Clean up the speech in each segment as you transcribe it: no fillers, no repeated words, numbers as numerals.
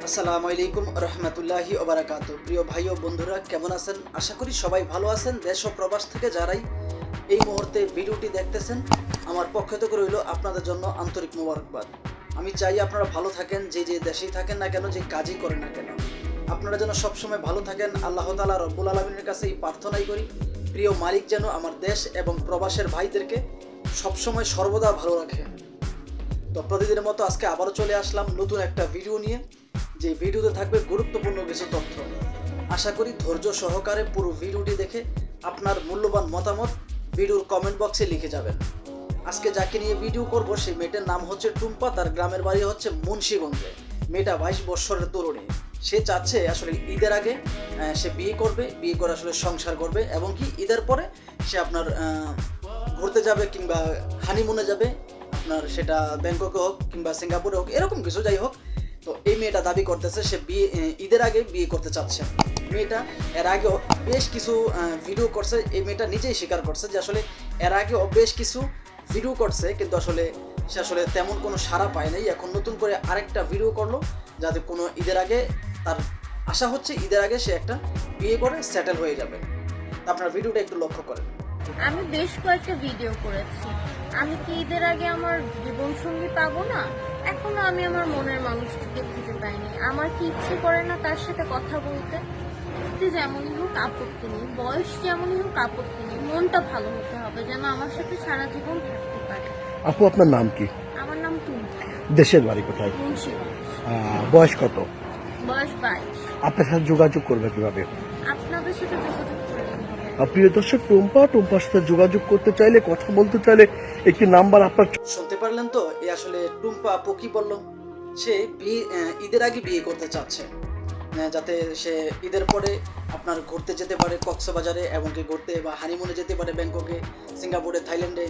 আসসালামু আলাইকুম রহমতুল্লাহি ওবারাকাতু। প্রিয় ভাই ও বন্ধুরা, কেমন আছেন? আশা করি সবাই ভালো আছেন। দেশ ও প্রবাস থেকে যারাই এই মুহূর্তে ভিডিওটি দেখতেছেন, আমার পক্ষ থেকে রইল আপনাদের জন্য আন্তরিক মোবারকবাদ। আমি চাই আপনারা ভালো থাকেন, যে দেশেই থাকেন না কেন, যে কাজই করেন না কেন, আপনারা যেন সবসময় ভালো থাকেন। আল্লাহ তাআলা রব্বুল আলামিনের কাছে এই প্রার্থনাই করি, প্রিয় মালিক যেন আমার দেশ এবং প্রবাসের ভাইদেরকে সবসময় সর্বদা ভালো রাখে। তো প্রতিদিনের মতো আজকে আবারও চলে আসলাম নতুন একটা ভিডিও নিয়ে, যে ভিডিওতে থাকবে গুরুত্বপূর্ণ কিছু তথ্য। আশা করি ধৈর্য সহকারে পুরো ভিডিওটি দেখে আপনার মূল্যবান মতামত ভিডিওর কমেন্ট বক্সে লিখে যাবেন। আজকে যাকে নিয়ে ভিডিও করব সেই মেয়েটার নাম হচ্ছে টুম্পা, তার গ্রামের বাড়ি হচ্ছে মুন্সিগঞ্জে। মেয়েটা 22 বছরের তরুণী। সে চাচ্ছে আসলে ঈদের আগে সে বিয়ে করবে, বিয়ে করে আসলে সংসার করবে, এবং কি ঈদের পরে সে আপনার ঘুরতে যাবে কিংবা হানিমুনে যাবে, আপনার সেটা ব্যাংককে হোক কিংবা সিঙ্গাপুরে হোক, এরকম কিছু যাই হোক। তো এই মেয়েটা দাবি করতেছে সে বিয়ে ঈদের আগে বিয়ে করতে চাচ্ছে। মেয়েটা এর আগেও বেশ কিছু ভিডিও করছে। এই মেয়েটা নিজেই স্বীকার করছে যে আসলে এর আগেও বেশ কিছু ভিডিও করছে, কিন্তু আসলে সে আসলে তেমন কোনো সাড়া পায় নাই। এখন নতুন করে আরেকটা ভিডিও করলো, যাতে কোনো ঈদের আগে তার আশা হচ্ছে ঈদের আগে সে একটা বিয়ে করে সেটেল হয়ে যাবে। আপনার ভিডিওটা একটু লক্ষ্য করেন। আমি বেশ কয়েকটা ভিডিও করেছি। আমি কি ঈদের আগে আমার জীবন সঙ্গী পাবো না? এখনো আমি আমার মনের মানুষটিকে খুঁজে পাইনি। আমার কি ইচ্ছে করে না তার সাথে কথা বলতে? যেমনই হোক আপত্তি নেই, বয়স যেমনই হোক আপত্তি নেই, মনটা ভালো হতে হবে যেন আমার সাথে সারা জীবন থাকতে পারে। আপু, আপনার নাম কি? আমার নাম টুম্পা। দেশের বাড়ি কোথায়? মুন্সিগঞ্জ। বয়স কত? বয়স 22। আপনার সাথে যোগাযোগ করবে কিভাবে? আপনাদের সাথে যোগাযোগ করে নিতে হবে। প্রিয় দর্শক, টুম্পার সাথে যোগাযোগ করতে চাইলে, কথা বলতে চাইলে একটি নাম্বার আপনার শুনতে পারলেন তো? এই আসলে টুম্পা আপু কি বললো, সে ঈদের আগে বিয়ে করতে চাচ্ছে, যাতে সে ঈদের পরে আপনার ঘুরতে যেতে পারে কক্সবাজারে, এবং কি ঘুরতে বা হানিমুনে যেতে পারে ব্যাংককে, সিঙ্গাপুরে, থাইল্যান্ডে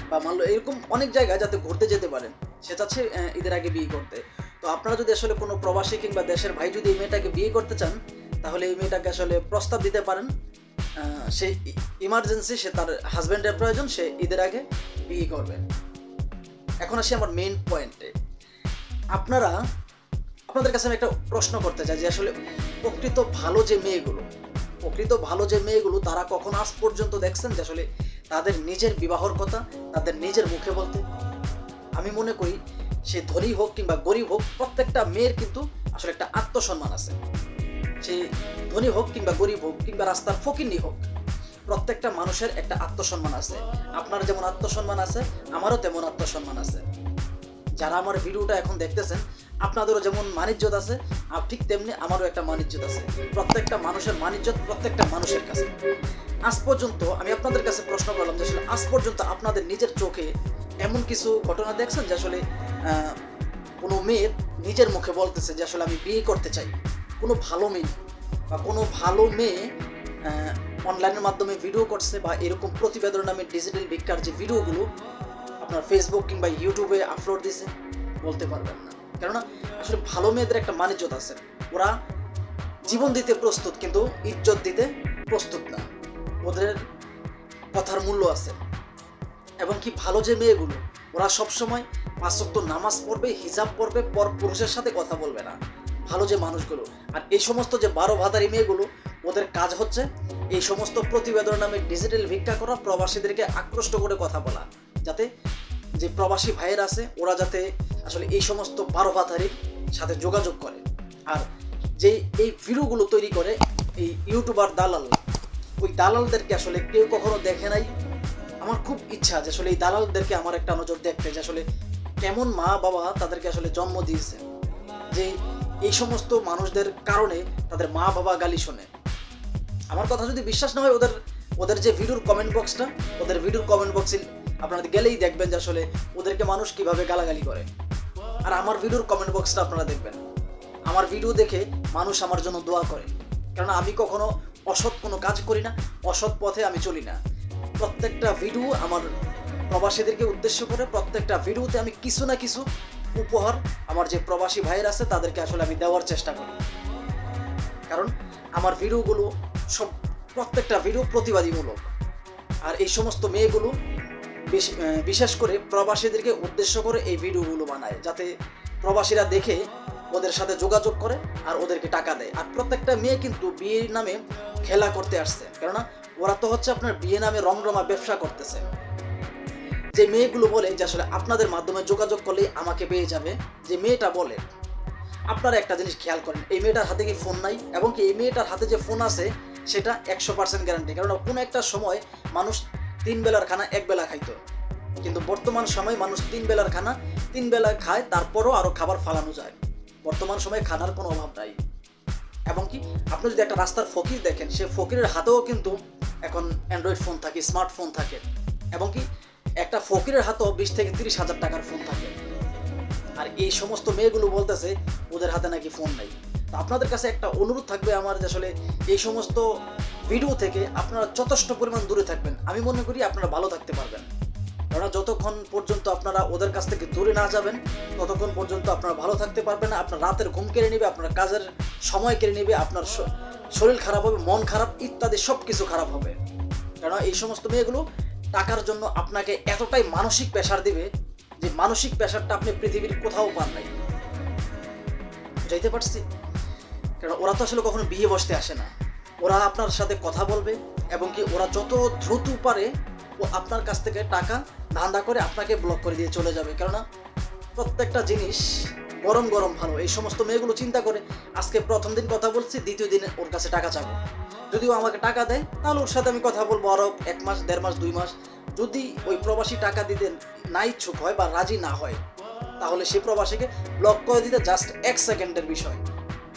বা মালদ্বীপ, এরকম অনেক জায়গায় যাতে ঘুরতে যেতে পারেন। সে চাচ্ছে ঈদের আগে বিয়ে করতে। তো আপনারা যদি আসলে কোনো প্রবাসী কিংবা দেশের ভাই যদি এই মেয়েটাকে বিয়ে করতে চান, তাহলে এই মেয়েটাকে আসলে প্রস্তাব দিতে পারেন। সে ইমার্জেন্সি, সে তার হাজব্যান্ডের প্রয়োজন, সে ঈদের আগে বিয়ে করবে। এখন আসি আমার মেইন পয়েন্টে। আপনাদের কাছে আমি একটা প্রশ্ন করতে চাই যে আসলে প্রকৃত ভালো যে মেয়েগুলো তারা কখন আজ পর্যন্ত দেখছেন যে আসলে তাদের নিজের বিবাহর কথা তাদের নিজের মুখে বলতে? আমি মনে করি সে ধনী হোক কিংবা গরিব হোক, প্রত্যেকটা মেয়ের কিন্তু আসলে একটা আত্মসম্মান আছে। সে ধনী হোক কিংবা গরিব হোক কিংবা রাস্তার ফকিন্নি হোক, প্রত্যেকটা মানুষের একটা আত্মসম্মান আছে। আপনার যেমন আত্মসম্মান আছে, আমারও তেমন আত্মসম্মান আছে। যারা আমার ভিডিওটা এখন দেখতেছেন, আপনাদেরও যেমন মানিজ্যত আছে, ঠিক তেমনি আমারও একটা মানিজ্যত আছে। প্রত্যেকটা মানুষের মানিজ্যত প্রত্যেকটা মানুষের কাছে। আজ পর্যন্ত আমি আপনাদের কাছে প্রশ্ন করলাম যে আসলে আজ পর্যন্ত আপনাদের নিজের চোখে এমন কিছু ঘটনা দেখছেন যে আসলে কোনো মেয়ে নিজের মুখে বলতেছে যে আসলে আমি বিয়ে করতে চাই? কোনো ভালো মেয়ে বা কোনো ভালো মেয়ে অনলাইনের মাধ্যমে ভিডিও করছে বা এরকম প্রতিবেদন নামে ডিজিটাল ভিক্ষার যে ভিডিওগুলো আপনার ফেসবুক কিংবা ইউটিউবে আপলোড দিছে? বলতে পারবেন না। কেননা আসলে ভালো মেয়েদের একটা মানিজ্যত আছে। ওরা জীবন দিতে প্রস্তুত, কিন্তু ইজ্জত দিতে প্রস্তুত না। ওদের কথার মূল্য আছে। এবং কি ভালো যে মেয়েগুলো, ওরা সবসময় 5 ওয়াক্ত নামাজ পড়বে, হিজাব পড়বে, পর পুরুষের সাথে কথা বলবে না। ভালো যে মানুষগুলো। আর এই সমস্ত যে 12 ভাতারি মেয়েগুলো, ওদের কাজ হচ্ছে এই সমস্ত প্রতিবেদন নামে ডিজিটাল ভিক্ষা করা, প্রবাসীদেরকে আকৃষ্ট করে কথা বলা, যাতে যে প্রবাসী ভাইয়ের আছে ওরা যাতে আসলে এই সমস্ত 12 ভাতারির সাথে যোগাযোগ করে। আর যে এই ভিডিওগুলো তৈরি করে এই ইউটিউবার দালাল, ওই দালালদেরকে আসলে কেউ কখনো দেখে নাই। আমার খুব ইচ্ছা যে আসলে এই দালালদেরকে আমার একটা নজর দেখতে, যে আসলে কেমন মা বাবা তাদেরকে আসলে জন্ম দিয়েছে, যে এই সমস্ত মানুষদের কারণে তাদের মা বাবা গালি শোনে। আমার কথা যদি বিশ্বাস না হয়, ওদের যে ভিডিওর কমেন্ট বক্সটা, ওদের ভিডিওর কমেন্ট বক্সে আপনারা গেলেই দেখবেন যে আসলে ওদেরকে মানুষ কিভাবে গালাগালি করে। আর আমার ভিডিওর কমেন্ট বক্সটা আপনারা দেখবেন, আমার ভিডিও দেখে মানুষ আমার জন্য দোয়া করে। কারণ আমি কখনো অসৎ কোনো কাজ করি না, অসৎ পথে আমি চলি না। প্রত্যেকটা ভিডিও আমার প্রবাসীদেরকে উদ্দেশ্য করে, প্রত্যেকটা ভিডিওতে আমি কিছু না কিছু উপহার আমার যে প্রবাসী ভাইয়ের আছে তাদেরকে আসলে আমি দেওয়ার চেষ্টা করি। কারণ আমার ভিডিওগুলো প্রত্যেকটা ভিডিও প্রতিবাদীমূলক। আর এই সমস্ত মেয়েগুলো বিশেষ করে প্রবাসীদেরকে উদ্দেশ্য করে এই ভিডিওগুলো বানায়, যাতে প্রবাসীরা দেখে ওদের সাথে যোগাযোগ করে আর ওদেরকে টাকা দেয়। আর প্রত্যেকটা মেয়ে কিন্তু বিয়ের নামে খেলা করতে আসছে, কেননা ওরা তো হচ্ছে আপনার বিয়ে নামে রমরমা ব্যবসা করতেছে। যে মেয়েগুলো বলে যে আসলে আপনাদের মাধ্যমে যোগাযোগ করলেই আমাকে পেয়ে যাবে, যে মেয়েটা বলে, আপনারা একটা জিনিস খেয়াল করেন, এই মেয়েটার হাতে কি ফোন নাই, এবং কি এই মেয়েটার হাতে যে ফোন আছে সেটা 100% গ্যারান্টি। কারণ কোনো একটা সময় মানুষ 3 বেলার খানা 1 বেলা খাইতো, কিন্তু বর্তমান সময় মানুষ 3 বেলার খানা 3 বেলা খায়, তারপরও আরও খাবার ফালানো যায়। বর্তমান সময়ে খানার কোনো অভাব নাই। এবং কি আপনি যদি একটা রাস্তার ফকির দেখেন, সে ফকিরের হাতেও কিন্তু এখন অ্যান্ড্রয়েড ফোন থাকে, স্মার্টফোন থাকে, এবং কি একটা ফকিরের হাতেও 20 থেকে 30 হাজার টাকার ফোন থাকে। আর এই সমস্ত মেয়েগুলো বলতেছে ওদের হাতে নাকি ফোন নাই। তো আপনাদের কাছে একটা অনুরোধ থাকবে আমার, যে আসলে এই সমস্ত ভিডিও থেকে আপনারা যথেষ্ট পরিমাণ দূরে থাকবেন। আমি মনে করি আপনারা ভালো থাকতে পারবেন, কারণ যতক্ষণ পর্যন্ত আপনারা ওদের কাছ থেকে দূরে না যাবেন ততক্ষণ পর্যন্ত আপনারা ভালো থাকতে পারবেন না। আপনার রাতের ঘুম কেড়ে নেবে, আপনার কাজের সময় কেড়ে নেবে, আপনার শরীর খারাপ হবে, মন খারাপ ইত্যাদি সব কিছু খারাপ হবে। কারণ এই সমস্ত মেয়েগুলো টাকার জন্য আপনাকে এতটাই মানসিক প্রেশার দিবে যে মানসিক প্রেশারটা আপনি পৃথিবীর কোথাও পান নাই। বুঝাইতে পারছি? কারণ ওরা তো আসলে কখনো বিয়ে বসতে আসে না, ওরা আপনার সাথে কথা বলবে, এবং কি ওরা যত দ্রুত পারে ও আপনার কাছ থেকে টাকা ধান্দা করে আপনাকে ব্লক করে দিয়ে চলে যাবে। কেননা প্রত্যেকটা জিনিস গরম গরম ভালো। এই সমস্ত মেয়েগুলো চিন্তা করে আজকে প্রথম দিন কথা বলছি, দ্বিতীয় দিনে ওর কাছে টাকা চাবো, যদিও আমাকে টাকা দেয় তাহলে ওর সাথে আমি কথা বলবো আরও 1 মাস 1.5 মাস 2 মাস। যদি ওই প্রবাসী টাকা দিতে না ইচ্ছুক হয় বা রাজি না হয়, তাহলে সেই প্রবাসীকে ব্লক করে দিতে জাস্ট 1 সেকেন্ডের বিষয়।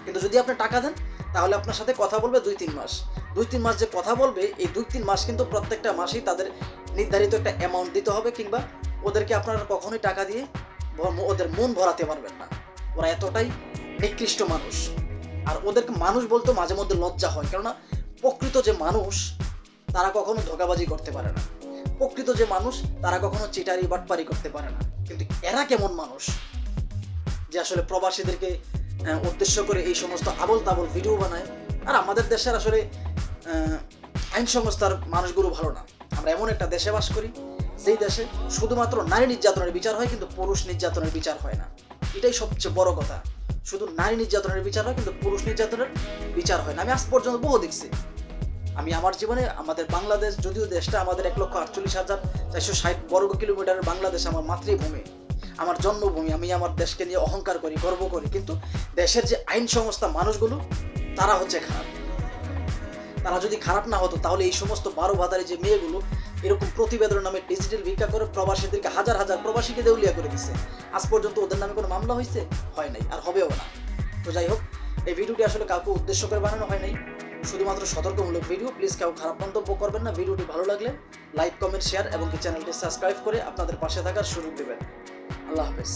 কিন্তু যদি আপনি টাকা দেন তাহলে আপনার সাথে কথা বলবে 2-3 মাস। 2-3 মাস যে কথা বলবে, এই 2-3 মাস কিন্তু প্রত্যেকটা মাসেই তাদের নির্ধারিত একটা অ্যামাউন্ট দিতে হবে, কিংবা ওদেরকে আপনারা কখনোই টাকা দিয়ে ওদের মন ভরাতে পারবেন না। ওরা এতটাই নিকৃষ্ট মানুষ। আর ওদেরকে মানুষ বলতে মাঝে মধ্যে লজ্জা হয়, কেননা প্রকৃত যে মানুষ তারা কখনো ধোঁকাবাজি করতে পারে না, প্রকৃত যে মানুষ তারা কখনো চিটারি বাটপারি করতে পারে না। কিন্তু এরা কেমন মানুষ যে আসলে প্রবাসীদেরকে উদ্দেশ্য করে এই সমস্ত আবল তাবল ভিডিও বানায়। আর আমাদের দেশের আসলে আইন সংস্থার মানুষগুলো ভালো না। আমরা এমন একটা দেশে বাস করি যেই দেশে শুধুমাত্র নারী নির্যাতনের বিচার হয়, কিন্তু পুরুষ নির্যাতনের বিচার হয় না। এটাই সবচেয়ে বড় কথা। শুধু নারী নির্যাতনের বিচার হয়, কিন্তু পুরুষ নির্যাতনের বিচার হয় না। আমি আজ পর্যন্ত বহু দেখছি। আমি আমার জীবনে আমাদের বাংলাদেশ, যদিও দেশটা আমাদের 1,48,460 বর্গ কিলোমিটারের বাংলাদেশ আমার মাতৃভূমি, আমার জন্মভূমি, আমি আমার দেশকে নিয়ে অহংকার করি, গর্ব করি, কিন্তু দেশের যে আইন সংস্থা মানুষগুলো তারা হচ্ছে খারাপ। তারা যদি খারাপ না হতো তাহলে এই সমস্ত 12 ভাতারি যে মেয়েগুলো এরকম প্রতিবেদনের নামে ডিজিটাল ভিক্ষা করে প্রবাসীদেরকে হাজার হাজার প্রবাসীকে দেউলিয়া করে দিচ্ছে, আজ পর্যন্ত ওদের নামে কোনো মামলা হয়েছে? হয় নাই, আর হবেও না। তো যাই হোক, এই ভিডিওটি আসলে কাউকে উদ্দেশ্য করে বানানো হয় নাই, শুধুমাত্র সতর্কমূলক ভিডিও। প্লিজ কেউ খারাপ মন্তব্য করবেন না। ভিডিওটি ভালো লাগলে লাইক, কমেন্ট, শেয়ার এবং চ্যানেলটি সাবস্ক্রাইব করে আপনাদের পাশে থাকার সুযোগ দেবেন। আল্লাহ হাফেজ।